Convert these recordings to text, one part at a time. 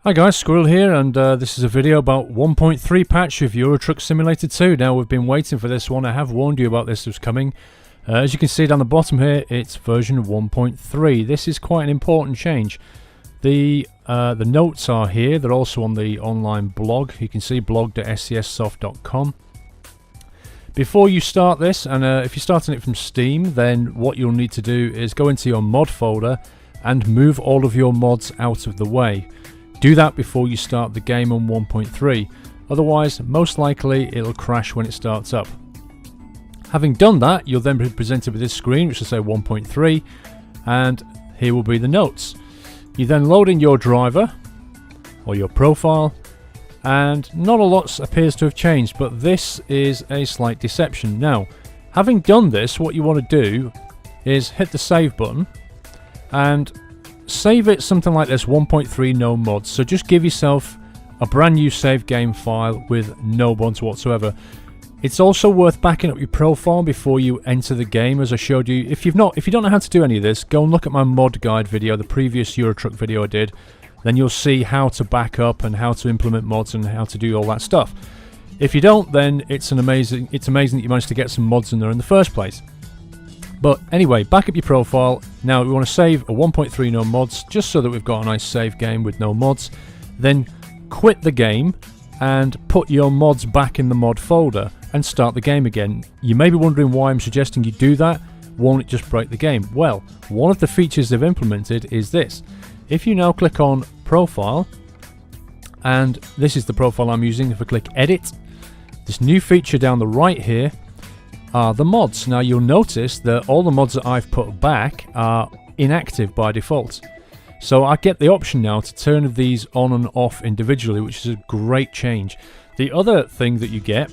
Hi guys, Squirrel here, and this is a video about 1.3 patch of Euro Truck Simulator 2. Now, we've been waiting for this one. I have warned you about this was coming. As you can see down the bottom here, it's version 1.3. This is quite an important change. The notes are here. They're also on the online blog. You can see blog.scssoft.com. Before you start this, and if you're starting it from Steam, then what you'll need to do is go into your mod folder and move all of your mods out of the way. Do that before you start the game on 1.3, otherwise most likely it'll crash when it starts up. Having done that, you'll then be presented with this screen which will say 1.3, and here will be the notes. You then load in your driver or your profile, and not a lot appears to have changed, but this is a slight deception. Now, having done this, what you want to do is hit the save button and save it something like this, 1.3 no mods. So just give yourself a brand new save game file with no mods whatsoever. It's also worth backing up your profile before you enter the game, as I showed you. If you don't know how to do any of this, go and look at my mod guide video, the previous Euro Truck video I did. Then you'll see how to back up and how to implement mods and how to do all that stuff. If you don't, then it's amazing that you managed to get some mods in there in the first place. But anyway, back up your profile. Now we want to save a 1.3 no mods, just so that we've got a nice save game with no mods. Then quit the game and put your mods back in the mod folder and start the game again. You may be wondering why I'm suggesting you do that. Won't it just break the game? Well, one of the features they've implemented is this. If you now click on profile, and this is the profile I'm using, if I click edit, this new feature down the right here are the mods. Now you'll notice that all the mods that I've put back are inactive by default. So I get the option now to turn these on and off individually, which is a great change. The other thing that you get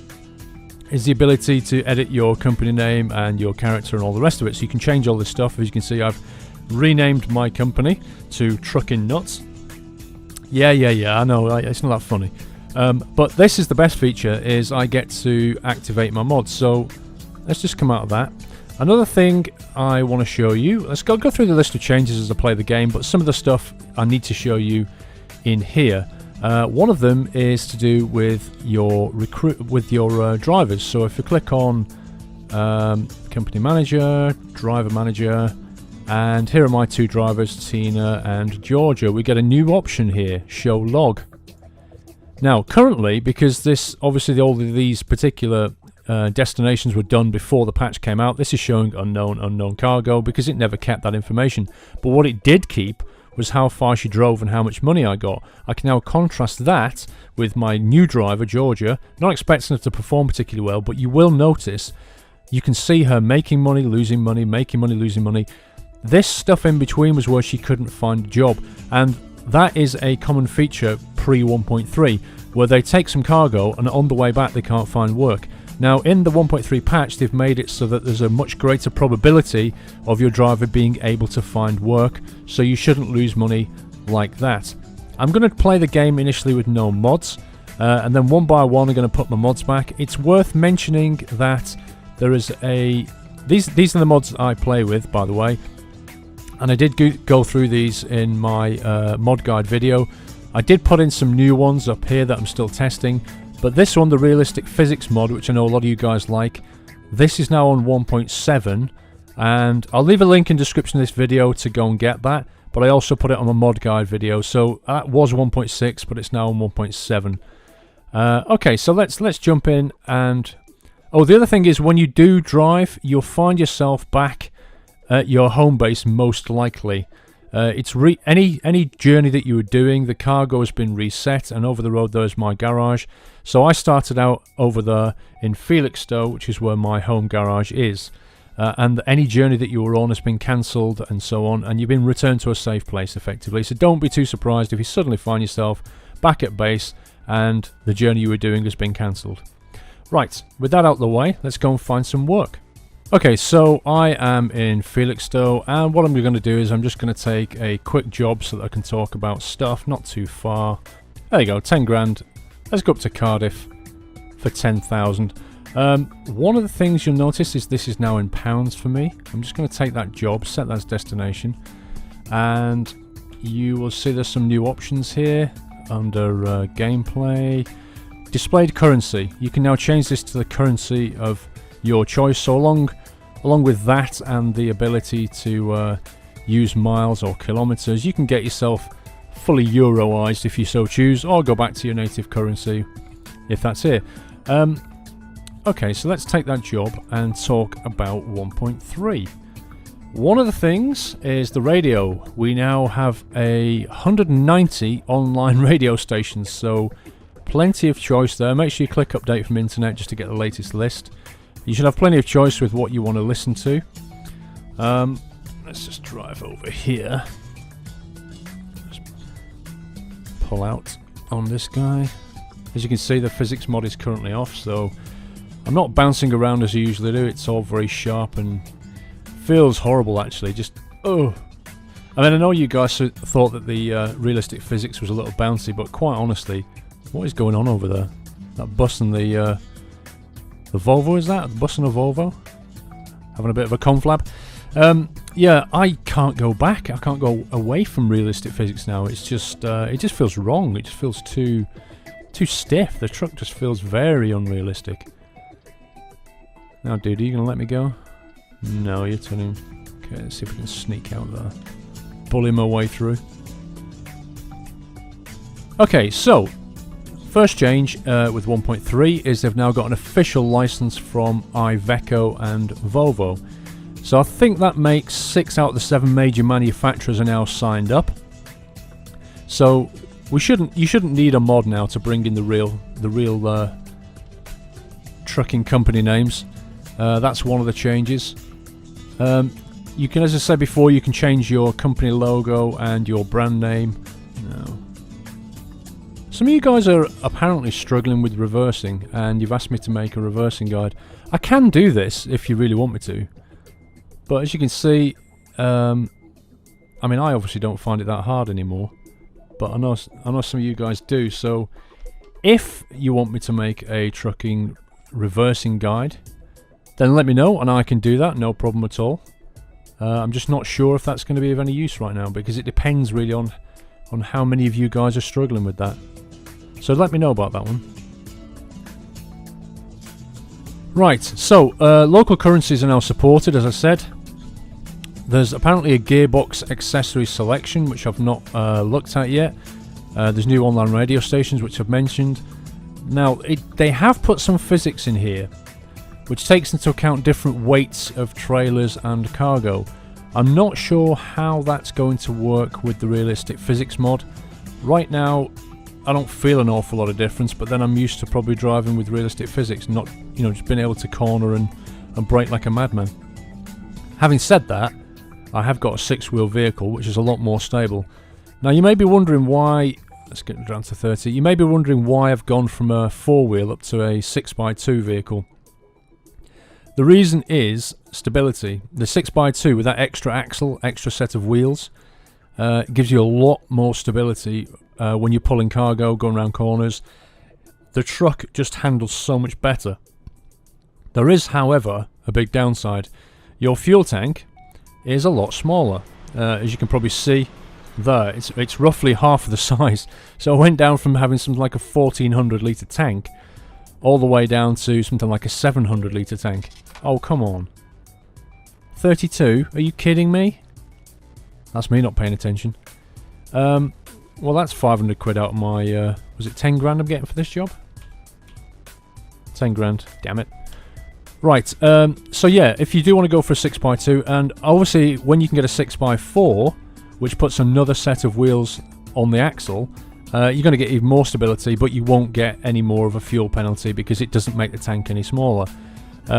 is the ability to edit your company name and your character and all the rest of it. So you can change all this stuff. As you can see, I've renamed my company to Truckin' Nuts. Yeah, I know, it's not that funny. But this is the best feature, is I get to activate my mods. So let's just come out of that. Another thing I want to show you, let's go through the list of changes as I play the game, but some of the stuff I need to show you in here. One of them is to do with your drivers. So if you click on company manager, driver manager, and here are my two drivers, Tina and Georgia, we get a new option here, show log. Now currently, because this obviously all of these particular destinations were done before the patch came out, this is showing unknown cargo because it never kept that information. But what it did keep was how far she drove and how much money I got. I can now contrast that with my new driver, Georgia. Not expecting her to perform particularly well, but you will notice you can see her making money, losing money, making money, losing money. This stuff in between was where she couldn't find a job, and that is a common feature pre 1.3, where they take some cargo and on the way back they can't find work. Now in the 1.3 patch, they've made it so that there's a much greater probability of your driver being able to find work, so you shouldn't lose money like that. I'm going to play the game initially with no mods, and then one by one I'm going to put my mods back. It's worth mentioning that there is these are the mods that I play with, by the way, and I did go through these in my mod guide video. I did put in some new ones up here that I'm still testing. But this one, the realistic physics mod, which I know a lot of you guys like, this is now on 1.7, and I'll leave a link in the description of this video to go and get that, but I also put it on my mod guide video. So that was 1.6, but it's now on 1.7. Okay, so let's jump in. And oh, the other thing is, when you do drive, you'll find yourself back at your home base most likely. It's any journey that you were doing, the cargo has been reset, and over the road there's my garage. So I started out over there in Felixstowe, which is where my home garage is, and any journey that you were on has been cancelled and so on, and you've been returned to a safe place effectively. So don't be too surprised if you suddenly find yourself back at base and the journey you were doing has been cancelled. Right, with that out of the way, let's go and find some work. Okay, so I am in Felixstowe, and what I'm going to do is I'm just going to take a quick job so that I can talk about stuff, not too far. There you go, 10 grand. Let's go up to Cardiff for 10,000. One of the things you'll notice is this is now in pounds for me. I'm just going to take that job, set that as destination, and you will see there's some new options here. under gameplay, displayed currency. You can now change this to the currency of your choice. So along with that and the ability to use miles or kilometers, you can get yourself fully Euroized if you so choose, or go back to your native currency if that's here. Okay, so let's take that job and talk about 1.3. One of the things is the radio. We now have 190 online radio stations, so plenty of choice there. Make sure you click update from internet just to get the latest list. You should have plenty of choice with what you want to listen to. Let's just drive over here. Just pull out on this guy. As you can see, the physics mod is currently off, so I'm not bouncing around as I usually do. It's all very sharp and feels horrible, actually. Just, oh. I mean, I know you guys thought that the realistic physics was a little bouncy, but quite honestly, what is going on over there? That bus and the Volvo, is that? The bus and a Volvo? Having a bit of a conflab. Yeah, I can't go back. I can't go away from realistic physics now. It's just, it just feels wrong. It just feels too stiff. The truck just feels very unrealistic. Now, dude, are you going to let me go? No, you're turning... Okay, let's see if we can sneak out there. Bully my way through. Okay, so first change with 1.3 is they've now got an official license from Iveco and Volvo. So I think that makes 6 out of the 7 major manufacturers are now signed up. So you shouldn't need a mod now to bring in the real trucking company names. That's one of the changes. You can, as I said before, you can change your company logo and your brand name. No. Some of you guys are apparently struggling with reversing, and you've asked me to make a reversing guide. I can do this if you really want me to, but as you can see, I mean, I obviously don't find it that hard anymore, but I know some of you guys do. So if you want me to make a trucking reversing guide, then let me know and I can do that, no problem at all. I'm just not sure if that's going to be of any use right now, because it depends really on how many of you guys are struggling with that. So let me know about that one. Right, so local currencies are now supported, as I said. There's apparently a gearbox accessory selection, which I've not looked at yet. There's new online radio stations, which I've mentioned. Now, they have put some physics in here, which takes into account different weights of trailers and cargo. I'm not sure how that's going to work with the realistic physics mod. Right now, I don't feel an awful lot of difference, but then I'm used to probably driving with realistic physics, not, you know, just being able to corner and brake like a madman. Having said that, I have got a 6-wheel vehicle, which is a lot more stable. Now, you may be wondering why... Let's get down to 30. You may be wondering why I've gone from a 4-wheel up to a 6x2 vehicle. The reason is stability. The 6x2 with that extra axle, extra set of wheels, gives you a lot more stability when you're pulling cargo, going around corners. The truck just handles so much better. There is, however, a big downside. Your fuel tank is a lot smaller. As you can probably see there, it's roughly half of the size. So I went down from having something like a 1400 litre tank all the way down to something like a 700 litre tank. Oh, come on. 32? Are you kidding me? That's me not paying attention. Well, that's 500 quid out of my... was it 10 grand I'm getting for this job? 10 grand. Damn it. Right, so yeah, if you do want to go for a 6x2, and obviously when you can get a 6x4, which puts another set of wheels on the axle, you're going to get even more stability, but you won't get any more of a fuel penalty because it doesn't make the tank any smaller.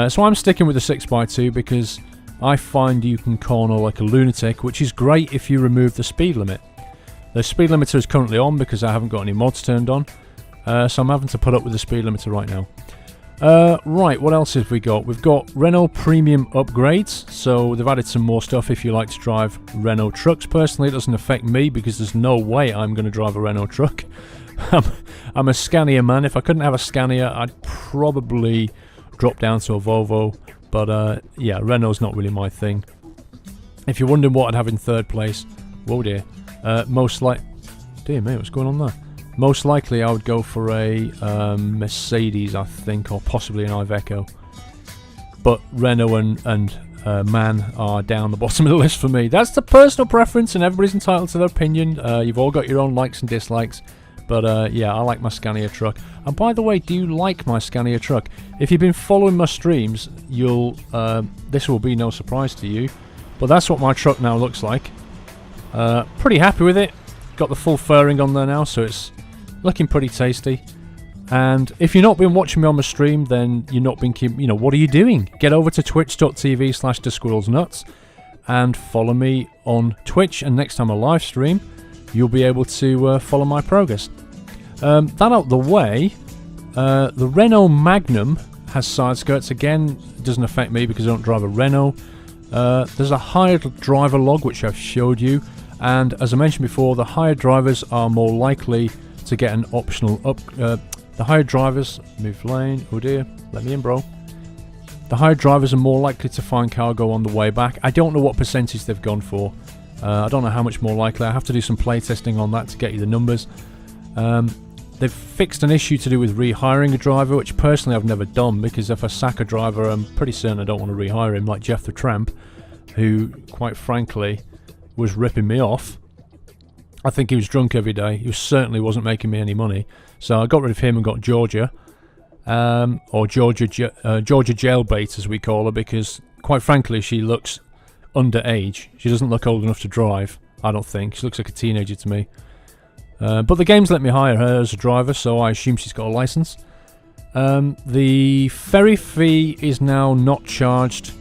So I'm sticking with the 6x2 because I find you can corner like a lunatic, which is great if you remove the speed limit. The speed limiter is currently on because I haven't got any mods turned on, so I'm having to put up with the speed limiter right now. Right, what else have we got? We've got Renault Premium upgrades, so they've added some more stuff if you like to drive Renault trucks. Personally, it doesn't affect me because there's no way I'm going to drive a Renault truck. I'm a Scania man. If I couldn't have a Scania, I'd probably drop down to a Volvo, but yeah, Renault's not really my thing. If you're wondering what I'd have in third place, whoa dear, most like... Dear me, what's going on there? Most likely I would go for a Mercedes, I think, or possibly an Iveco. But Renault and MAN are down the bottom of the list for me. That's the personal preference, and everybody's entitled to their opinion. You've all got your own likes and dislikes. But yeah, I like my Scania truck. And by the way, do you like my Scania truck? If you've been following my streams, you'll this will be no surprise to you. But that's what my truck now looks like. Pretty happy with it. Got the full fairing on there now, so it's looking pretty tasty. And if you've not been watching me on my stream, then you're not been what are you doing? Get over to twitch.tv/thesquirrelsnuts and follow me on Twitch, and next time I live stream, you'll be able to follow my progress. That out the way, the Renault Magnum has side skirts. Again, it doesn't affect me because I don't drive a Renault. There's a hired driver log, which I've showed you, and as I mentioned before, the hired drivers are more likely to get an optional the hired drivers, move lane, oh dear, let me in, bro. The hired drivers are more likely to find cargo on the way back. I don't know what percentage they've gone for. I don't know how much more likely. I have to do some play testing on that to get you the numbers. They've fixed an issue to do with rehiring a driver, which personally I've never done, because if I sack a driver, I'm pretty certain I don't want to rehire him, like Jeff the Tramp, who, quite frankly, was ripping me off. I think he was drunk every day. He certainly wasn't making me any money. So I got rid of him and got Georgia. Or Georgia Jailbait, as we call her, because, quite frankly, she looks underage. She doesn't look old enough to drive, I don't think. She looks like a teenager to me. But the game's let me hire her as a driver, so I assume she's got a license. The ferry fee is now not charged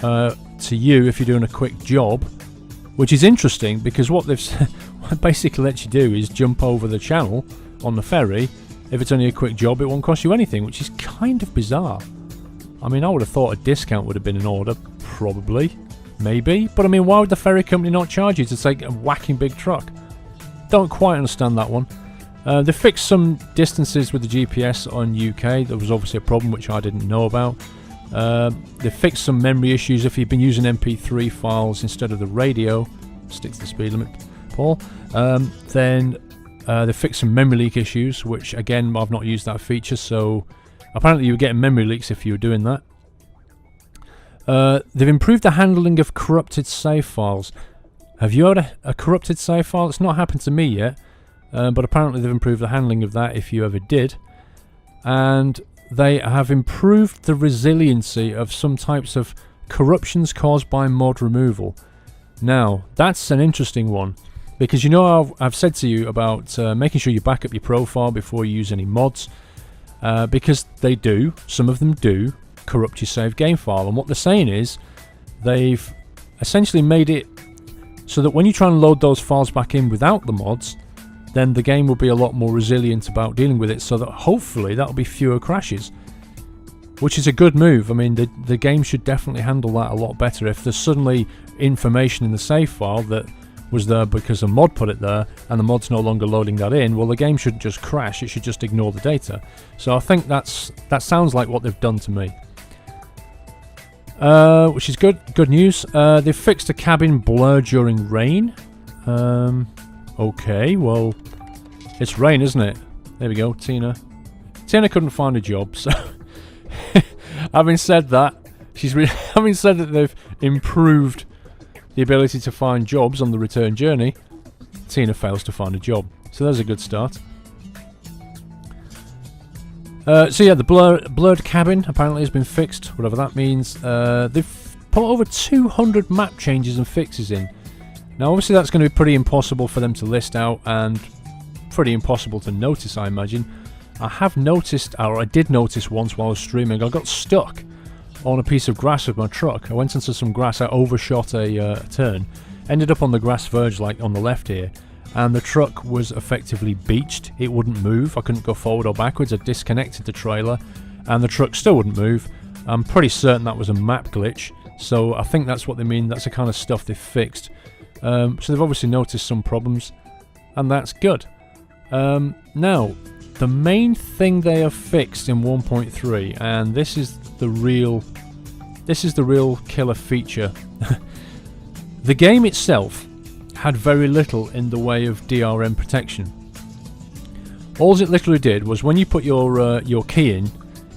to you if you're doing a quick job, which is interesting, because what they've basically let you do is jump over the channel on the ferry. If it's only a quick job, it won't cost you anything, which is kind of bizarre. I mean, I would have thought a discount would have been in order, probably, maybe, but I mean, why would the ferry company not charge you to take a whacking big truck? Don't quite understand that one. They fixed some distances with the GPS on UK. There was obviously a problem which I didn't know about. They fixed some memory issues. If you've been using MP3 files instead of the radio, stick to the speed limit, Paul, then they fixed some memory leak issues, which again, I've not used that feature, so apparently you were getting memory leaks if you were doing that. They've improved the handling of corrupted save files. Have you had a corrupted save file? It's not happened to me yet, but apparently they've improved the handling of that if you ever did. And they have improved the resiliency of some types of corruptions caused by mod removal. Now, that's an interesting one, because you know I've said to you about making sure you back up your profile before you use any mods, because they do, some of them do, corrupt your save game file. And what they're saying is they've essentially made it so that when you try and load those files back in without the mods, then the game will be a lot more resilient about dealing with it, so that hopefully that'll be fewer crashes, which is a good move. I mean, the game should definitely handle that a lot better. If there's suddenly information in the save file that was there because a mod put it there and the mod's no longer loading that in, well, the game shouldn't just crash, it should just ignore the data. So I think that sounds like what they've done to me. Which is good news. They've fixed a cabin blur during rain. Okay, well, it's rain, isn't it? There we go, Tina. Tina couldn't find a job, so having said that, having said that they've improved the ability to find jobs on the return journey, Tina fails to find a job. So there's a good start. So yeah, the blurred cabin apparently has been fixed, whatever that means. They've put over 200 map changes and fixes in. Now obviously that's going to be pretty impossible for them to list out, and pretty impossible to notice, I imagine. I have noticed, or I did notice once while I was streaming, I got stuck on a piece of grass with my truck. I went into some grass, I overshot a turn, ended up on the grass verge, like on the left here, and the truck was effectively beached. It wouldn't move. I couldn't go forward or backwards. I disconnected the trailer and the truck still wouldn't move. I'm pretty certain that was a map glitch, so I think that's what they mean. That's the kind of stuff they've fixed. So they've obviously noticed some problems, and that's good. Now, the main thing they have fixed in 1.3, and this is the real killer feature. The game itself had very little in the way of DRM protection. All it literally did was when you put your key in,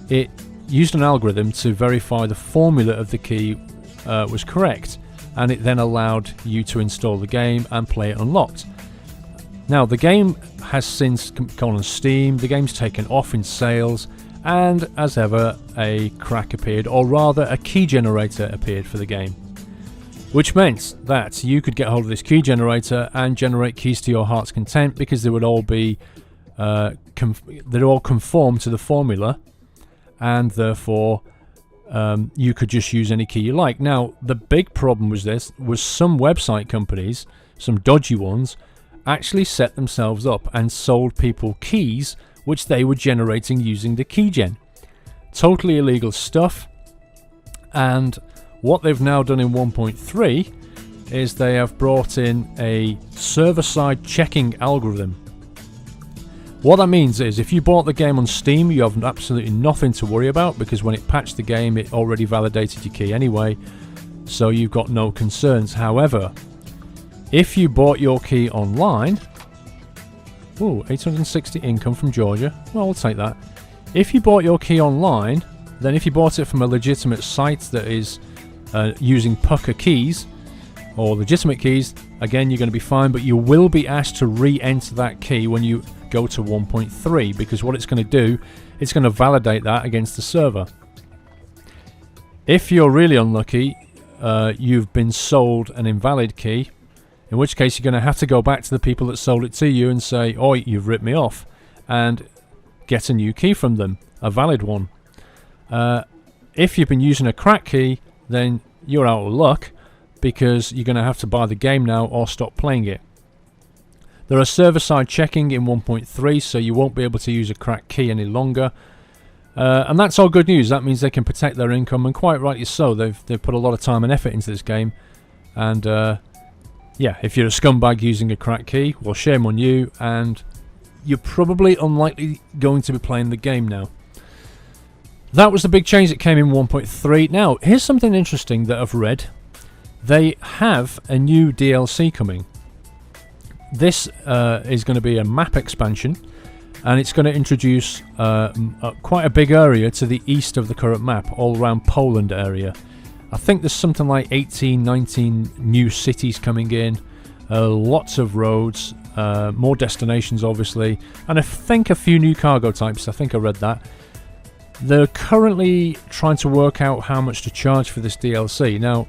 it used an algorithm to verify the formula of the key was correct, and it then allowed you to install the game and play it unlocked. Now the game has since gone on Steam, the game's taken off in sales, and as ever a crack appeared, or rather a key generator appeared for the game, which meant that you could get hold of this key generator and generate keys to your heart's content, because they would all be they'd all conform to the formula, and therefore you could just use any key you like. Now the big problem was some website companies, some dodgy ones, actually set themselves up and sold people keys which they were generating using the keygen. Totally illegal stuff. And what they've now done in 1.3 is they have brought in a server-side checking algorithm. What that means is if you bought the game on Steam, you have absolutely nothing to worry about, because when it patched the game it already validated your key anyway, so you've got no concerns. However, if you bought your key online, 860 income from Georgia, well, we'll take that. If you bought your key online, then if you bought it from a legitimate site that is using pucker keys or legitimate keys, again, you're going to be fine, but you will be asked to re-enter that key when you go to 1.3, because what it's going to do, it's going to validate that against the server. If you're really unlucky, you've been sold an invalid key, in which case you're going to have to go back to the people that sold it to you and say, oh, you've ripped me off, and get a new key from them, a valid one. If you've been using a crack key, then you're out of luck, because you're going to have to buy the game now or stop playing it. There are server-side checking in 1.3, so you won't be able to use a crack key any longer. And that's all good news. That means they can protect their income, and quite rightly so. They've put a lot of time and effort into this game. And yeah, if you're a scumbag using a crack key, well, shame on you, and you're probably unlikely going to be playing the game now. That was the big change that came in 1.3. Now, here's something interesting that I've read. They have a new DLC coming. This is going to be a map expansion, and it's going to introduce quite a big area to the east of the current map, all around Poland area. I think there's something like 18, 19 new cities coming in, lots of roads, more destinations obviously, and I think a few new cargo types. I think I read that. They're currently trying to work out how much to charge for this DLC. Now,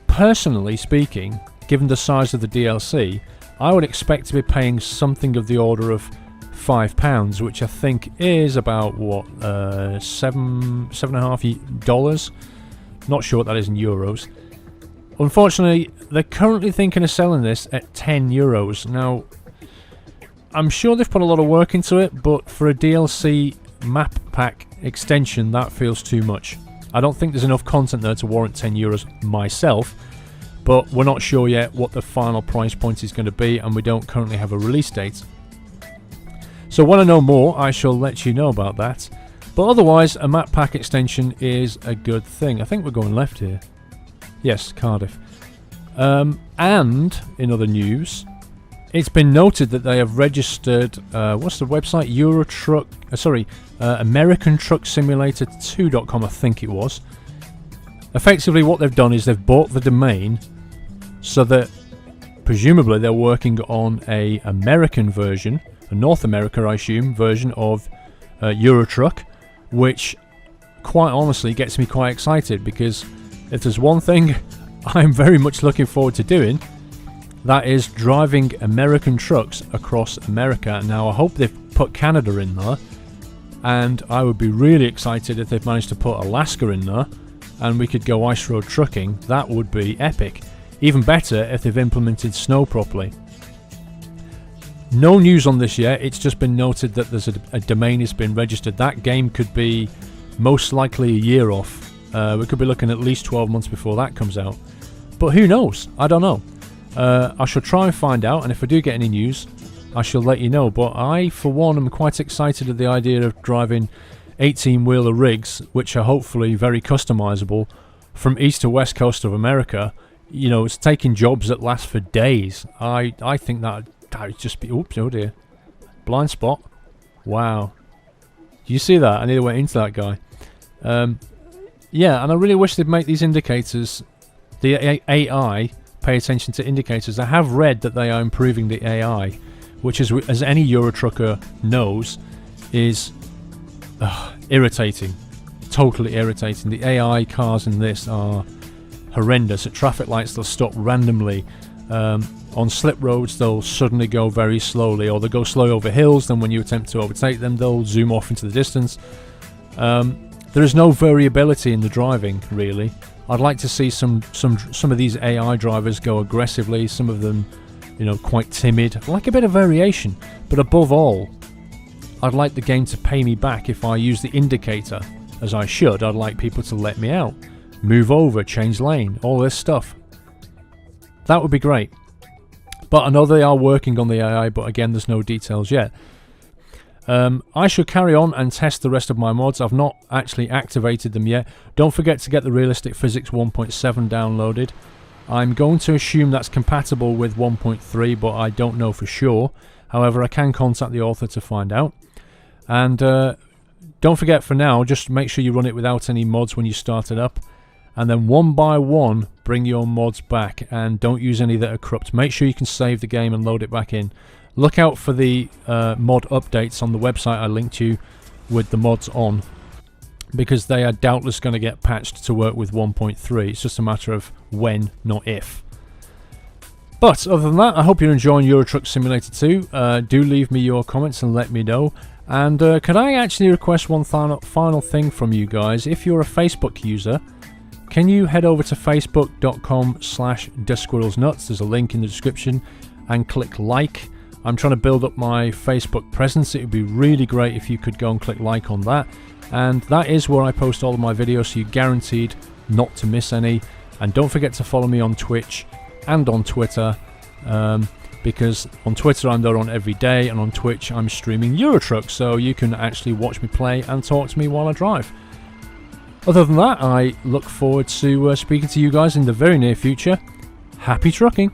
personally speaking, given the size of the DLC, I would expect to be paying something of the order of £5, which I think is about what, $7.50. Not sure what that is in euros. Unfortunately, they're currently thinking of selling this at €10. Now, I'm sure they've put a lot of work into it, but for a DLC map pack extension, that feels too much. I don't think there's enough content there to warrant €10 myself, but we're not sure yet what the final price point is going to be, and we don't currently have a release date. So when I know more, I shall let you know about that. But otherwise, a map pack extension is a good thing. I think we're going left here. Yes, Cardiff. And in other news, it's been noted that they have registered, what's the website? American Truck Simulator 2.com, I think it was. Effectively, what they've done is they've bought the domain, so that presumably they're working on a American version, a North America, I assume, version of Euro Truck, which quite honestly gets me quite excited, because if there's one thing I'm very much looking forward to doing, that is driving American trucks across America. Now, I hope they've put Canada in there, and I would be really excited if they've managed to put Alaska in there and we could go ice road trucking. That would be epic. Even better if they've implemented snow properly. No news on this yet. It's just been noted that there's a domain has been registered. That game could be most likely a year off. We could be looking at least 12 months before that comes out. But who knows? I don't know. I shall try and find out, and if I do get any news, I shall let you know. But I, for one, am quite excited at the idea of driving 18-wheeler rigs, which are hopefully very customizable, from east to west coast of America. You know, it's taking jobs that last for days. I think that would just be... Oops, oh dear. Blind spot. Wow. Do you see that? I nearly went into that guy. Yeah, and I really wish they'd make these indicators, the AI, pay attention to indicators. I have read that they are improving the AI, which is, as any Euro trucker knows, is irritating. Totally irritating. The AI cars in this are horrendous. At traffic lights they'll stop randomly. On slip roads they'll suddenly go very slowly, or they'll go slow over hills, then when you attempt to overtake them they'll zoom off into the distance. There is no variability in the driving, really. I'd like to see some of these AI drivers go aggressively, some of them, you know, quite timid. I'd like a bit of variation, but above all, I'd like the game to pay me back if I use the indicator as I should. I'd like people to let me out, move over, change lane, all this stuff. That would be great. But I know they are working on the AI, but again, there's no details yet. I should carry on and test the rest of my mods. I've not actually activated them yet. Don't forget to get the Realistic Physics 1.7 downloaded. I'm going to assume that's compatible with 1.3, but I don't know for sure. However, I can contact the author to find out. And don't forget, for now, just make sure you run it without any mods when you start it up. And then one by one, bring your mods back, and don't use any that are corrupt. Make sure you can save the game and load it back in. Look out for the mod updates on the website I linked you with the mods on, because they are doubtless going to get patched to work with 1.3. It's just a matter of when, not if. But other than that, I hope you're enjoying Euro Truck Simulator 2. Do leave me your comments and let me know. And could I actually request one final thing from you guys? If you're a Facebook user, can you head over to facebook.com/DeSquirrelsNuts? There's a link in the description, and click like. I'm trying to build up my Facebook presence. It would be really great if you could go and click like on that. And that is where I post all of my videos, so you're guaranteed not to miss any. And don't forget to follow me on Twitch and on Twitter, because on Twitter I'm there on every day, and on Twitch I'm streaming Euro Truck, so you can actually watch me play and talk to me while I drive. Other than that, I look forward to speaking to you guys in the very near future. Happy trucking!